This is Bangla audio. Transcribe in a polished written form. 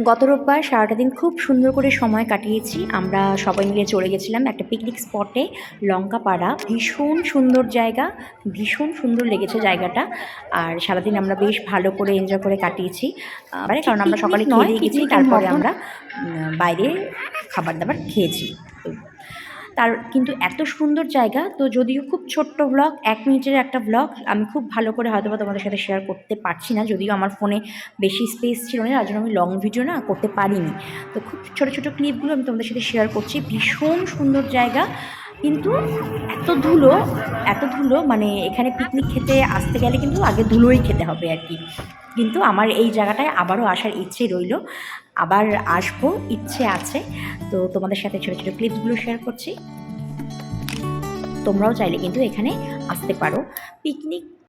গত রোববার সারাটা দিন খুব সুন্দর করে সময় কাটিয়েছি। আমরা সবাই মিলে চলে গেছিলাম একটা পিকনিক স্পটে, লঙ্কাপাড়া। ভীষণ সুন্দর জায়গা, ভীষণ সুন্দর লেগেছে জায়গাটা। আর সারাদিন আমরা বেশ ভালো করে এনজয় করে কাটিয়েছি। কারণ আমরা সকালে খেয়ে দিয়ে গেছি, তারপরে আমরা বাইরে খাবার দাবার খেয়েছি। তার কিন্তু এত সুন্দর জায়গা, তো যদিও খুব ছোট্ট ব্লগ, 1 মিনিটের একটা ব্লগ, আমি খুব ভালো করে হয়তোবা তোমাদের সাথে শেয়ার করতে পারছি না, যদিও আমার ফোনে বেশি স্পেস ছিল না, তার জন্য আমি লং ভিডিও না করতে পারিনি। তো খুব ছোটো ছোটো ক্লিপগুলো আমি তোমাদের সাথে শেয়ার করছি। ভীষণ সুন্দর জায়গা, কিন্তু এত ধুলো, মানে এখানে পিকনিক খেতে আসতে গেলে কিন্তু আগে ধুলোই খেতে হবে আর কি। কিন্তু আমার এই জায়গাটায় আবারও আসার ইচ্ছে রইল, আবার আসবো, ইচ্ছে আছে। তো তোমাদের সাথে ছোটো ছোটো ক্লিপসগুলো শেয়ার করছি। তোমরাও চাইলে কিন্তু এখানে আসতে পারো। পিকনিক